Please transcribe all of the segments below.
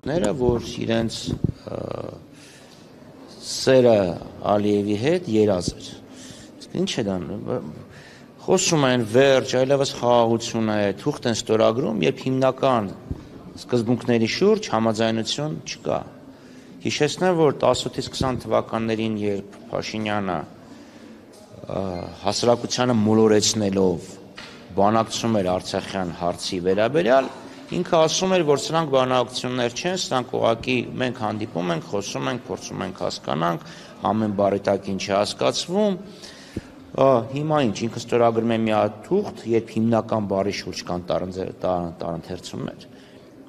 իրավունքները, որ իրենց սերը Ալիևի հետ երազ էր։ Ինչ է դա։ Խոսում են վերջ, այլևս խաղաղություն է, թուղթ են ստորագրում, երբ հիմնական սկզբունքների շուրջ համաձայնություն չկա։ Հիշեցնեմ, որ 18-ից 20 թվականներին, երբ Փաշինյանը հասարակությանը մոլորեցնելով բանակցում էր Արցախյան հարցի վերաբերյալ, ինքը ասում էր, որ սրանք բանակցություններ չեն, սրանք ուղղակի մենք հանդիպում ենք, խոսում ենք, փորձում ենք հասկանանք, ամեն բառի տակ ինչ է հասկացվում։ Հիմա ինչ, ինքը ստորագրում է մի հատ թուղթ, երբ հիմնական բառի շուրջ կան տարընթերցումներ։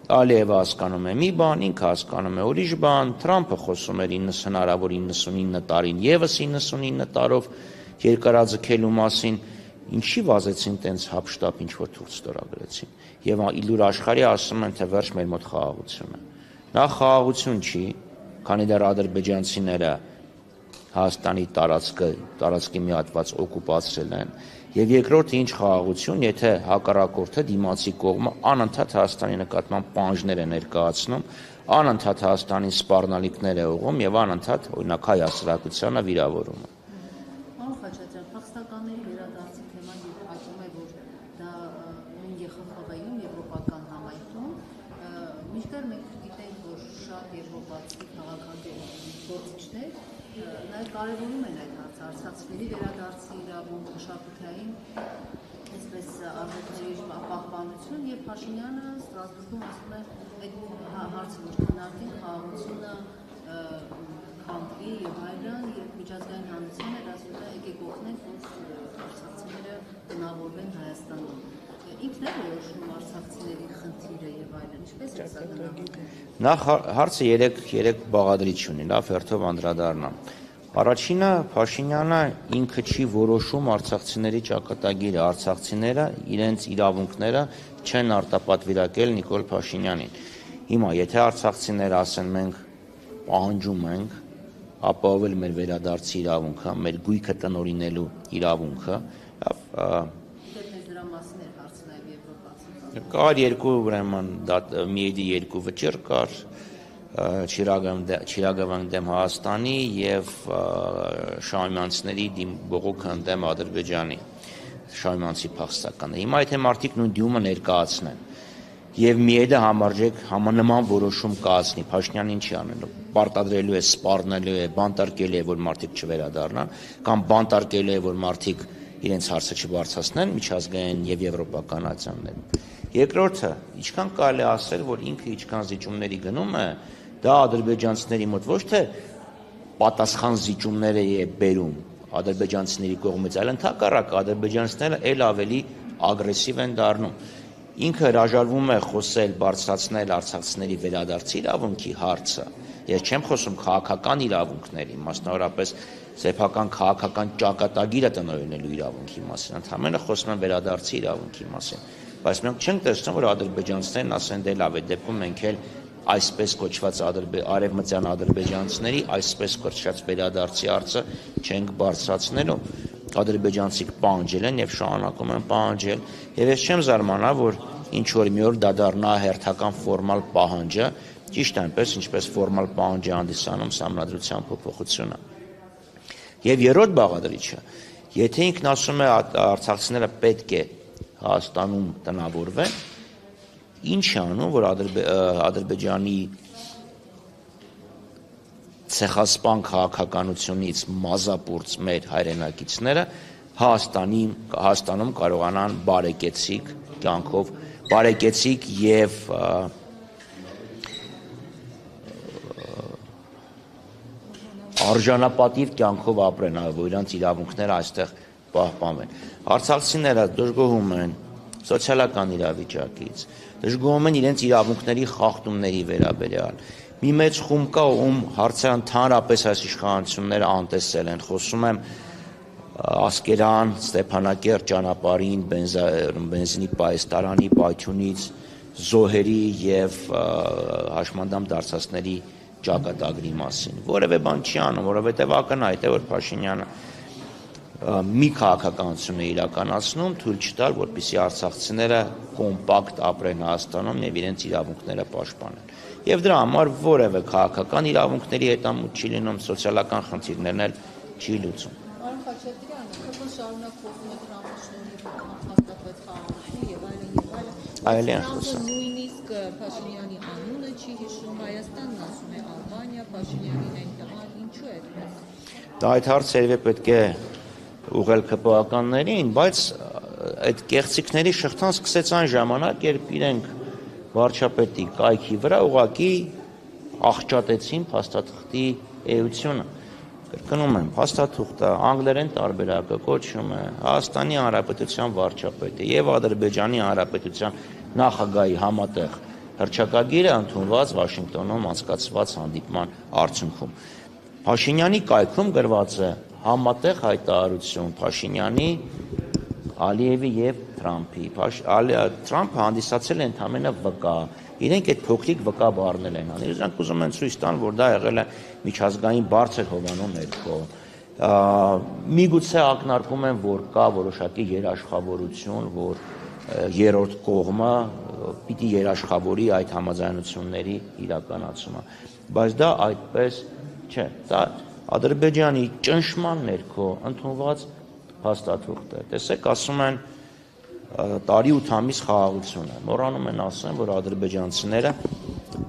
Ալիևը հասկանում է մի բան, ինքը հասկանում է ուրիշ բան, Թրամփը խոսում էր հնարավոր 99 տարին եւս 99 տարով երկարաձգելու մասին, ինչի վազեցին տենց հապշտապ ինչ-որ թուղթ ստորագրեցին։ Եվ իլուր աշխարհի ասում են, թե վերջ մեր մոտ խաղաղություն է։ Նա խաղաղություն չի, քանի դեռ ադրբեջանցիները Հայաստանի տարածքի մի հատված օկուպացրել են, եւ երկրորդը ինչ խաղաղություն, եթե հակառակորդը դիմացի կողմը անընդհատ Հայաստանի նկատմամբ պահանջներ է ներկայացնում, անընդհատ Հայաստանին սպառնալիքներ է ուղղում եւ անընդհատ օրինակ հայ հասարակությանը վիրավորում է։ Փախստականների վերադարձի թեման երբակում է, որ դա նույն ԵԽԽՎ-ում, եվրոպական համայնքում, մինչդեռ մենք գիտենք, որ շատ եվրոպացի քաղաքական գործիչներ նաև կարևորում են այդ հարցը, արցախցիների վերադարձի իրավունք, մշակութային, այսպես արժեքների պահպանություն, եւ Փաշինյանը Ստրասբուրգում ասում է այդ հարցը, որ քննարկեն խաղաղությունը քանդվի եւ այլն, եւ միջազգային հանրությունը ասում է եկեք օգնենք, որ արցախցիները գտնավորվեն Հայաստանում։ Ինքն է որոշում արցախցիների խնդիրը եւ այլն, ինչպես է սա գնահատվում։ Նախ հարցը 3 բաղադրիչ ունի, լավ հերթով անդրադառնամ։ Առաջինը Փաշինյանը ինքը չի որոշում արցախցիների ճակատագիրը, արցախցիները իրենց իրավունքները չեն արտապատվիրակել Նիկոլ Փաշինյանին։ Հիմա եթե արցախցիները ասեն մենք պահանջում ենք ապահովել մեր վերադարձի իրավունքը, մեր գույքը տնօրինելու իրավունքը, կար երկու ուրեմն միեդի երկու վճիռ կար, Չիրագովյան դեմ Հայաստանի եւ շահումյանցիների բողոքը դեմ Ադրբեջանի, շահումյանցի փախստականները։ Հիմա եթե մարդիկ նույն դիմումը ներկայացնեն եւ միեդը համարժեք համանման որոշում կայացնի, Փաշինյանն ինչի անելու, պարտադրելու է, սպառնելու է, բանտարկելու է, որ մարդիկ չվերադառնան, կամ բանտարկելու է, որ մարդիկ իրենց հարցը չբարձրացնեն միջազգային եւ եվրոպական ատյաններում։ Երկրորդը, ինչքան կարելի է ասել, որ ինքը ինչքան զիջումների գնում է, դա ադրբեջանցիների մոտ ոչ թե պատասխան զիջումներ է բերում ադրբեջանցիների կողմից, այլ ընդհակառակը ադրբեջանցիները ել ավելի ագրեսիվ են դառնում։ Ինքը հրաժարվում է խոսել, բարձրացնել արցախցիների վերադարձի իրավունքի հարցը։ Ես չեմ խոսում քաղաքական իրավունքների, մասնավորապես սեփական քաղաքական ճակատագիրը տնօրինելու իրավունքի մասին, ընդհանրապես խոսում եմ վերադարձի իրավունքի մասին։ Բայց մենք չենք տեսնում, որ ադրբեջանցիներն ասեն դե լավ է, դեպքում մենք էլ այսպես կոչված արևմտյան ադրբեջանցիների այսպես կոչված վերադարձի հարցը չենք բարձրացնելու։ Ադրբեջանցիք պահանջել են եւ շարունակում են պահանջել, եւ ես չեմ զարմանա, որ ինչ որ մի օր դա դառնա հերթական ֆորմալ պահանջը, ճիշտ այնպես, ինչպես ֆորմալ պահանջ է հանդիսանում սահմանադրության փոփոխությունը։ Եվ երրորդ բաղադրիչը, եթե ինքն ասում է արցախցիները պետք է Հայաստանում տնավորվեն, ինչ է անում, որ Ադրբեջանի ցեղասպան քաղաքականությունից մազապուրծ մեր հայրենակիցները Հայաստանում կարողանան բարեկեցիկ կյանքով, բարեկեցիկ եւ արժանապատիվ կյանքով ապրեն, որ իրանց իրավունքները այստեղ պահպանվեն։ Արցախցիները դժգոհում են սոցիալական իրավիճակից, դժգոհում են իրենց իրավունքների խախտումների վերաբերյալ։ Մի մեծ խումբ կա, ում հարցը ընդհանրապես այս իշխանությունները անտեսել են, խոսում եմ Ասկերան, Ստեփանակերտ ճանապարհին, բենզինի պայստարանի, Պայթյունից, զոհերի եւ հաշմանդամ դարձածների ճակատագրի մասին։ Որևէ բան չի անում, որովհետեւ ակնհայտ է, որ Փաշինյանը մի քաղաքականություն է իրականացնում, թույլ չտալ, որպեսզի արցախցիները կոմպակտ ապրեն Հայաստանում եւ իրենց իրավունքները պաշտպանեն։ եւ դրա համար որևէ քաղաքական իրավունքների հետամուտ չի լինում, սոցիալական խնդիրներն էլ չի լուծում։ Պարոն Խաչատրյան, ԿՊ շարունակվում է Թրամփի հաստատված խաղաղություն եւ այլն։ Թրամփը նույնիսկ Փաշինյանի անունը չի հիշում, Հայաստանն ասում է Ալբանիա, Փաշինյանին այն տղան, ինչու է այդպես։ Դա այդ հարցը երբ պետք է ուղղել ԿՊԱ-ականներին, բայց այդ կեղծիքների շղթան սկսեց այն ժամանակ, երբ իրենք վարչապետի կայքի վրա ուղղակի աղճատեցին փաստաթղթի էությունը։ Կրկնում եմ, փաստաթուղթը անգլերեն տարբերակը կոչվում է Հայաստանի Հանրապետության վարչապետը եւ Ադրբեջանի Հանրապետության նախագահի համատեղ հռչակագիրը ընդունված Վաշինգտոնում անցկացված հանդիպման արդյունքում։ Փաշինյանի կայքում գրված է համատեղ հայտարարություն Փաշինյանի, Ալիևի եւ Թրամփի։ Թրամփը հանդիսացել է ընդամենը վկա։ Իրենք այդ փոքրիկ վկա բառնել են անում։ Իրանք ուզում են ցույց տան, որ դա եղել է միջազգային բարձր հովանու ներքո։ Միգուցե ակնարկում են, որ կա որոշակի երաշխավորություն, որ երրորդ կողմը պիտի երաշխավորի այդ համաձայնությունների իրականացումը։ Բայց դա այդպես չէ։ Դա Ադրբեջանի ճնշման ներքո ընդունված փաստաթուղթ է։ Տեսեք, ասում են տարի 8 ամիս խաղաղություն է։ Մոռանում են ասեն, որ ադրբեջանցիները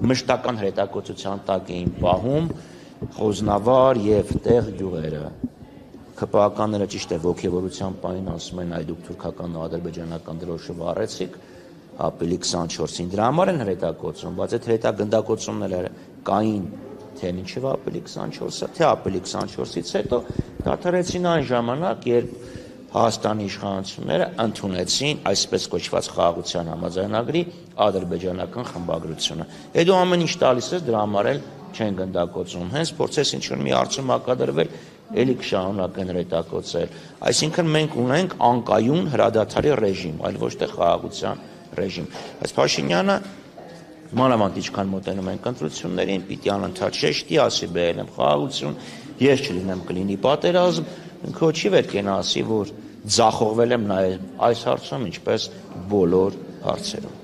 մշտական հրետակոծության տակ էին պահում Խոզնավար եւ տեղ գյուղերը։ ԿՊԱ-ականները ճիշտ է ոգևորության պահին ասում են, այ դուք թուրքական ու ադրբեջանական դրոշը վառեցիք ապրիլի 24-ին։ Դրա համար են հրետակոծում, բայց այդ հրետագնդակոծումները կային թե ինչեւ ապրիլի 24-ը, թե ապրիլի 24-ից հետո դադարեցին այն ժամանակ, երբ Հայաստանի իշխանությունները ընդունեցին այսպես կոչված խաղաղության համաձայնագրի ադրբեջանական խմբագրությունը։ Այդ ամեն ինչ տալիս է, դրա համար էլ չեն գնդակոծում։ Հենց փորձես ինչ-որ մի հարցում հակադրվել, ելի կշարունակեն հրետակոծել։ Այսինքն մենք ունենք անկայուն հրադադարի ռեժիմ, այլ ոչ թե խաղաղության ռեժիմ։ Բայց Փաշինյանը մանավանդ ինչքան մոտենում ենք ընտրություններին, պիտի անընդհատ շեշտի, ասի բերել եմ խաղաղություն, ես չլինեմ կլինի պատերազմ, ինքը չի պետք է ասի, որ ձախողվել եմ նաև այս հարցում, ինչպես բոլոր հարցերում։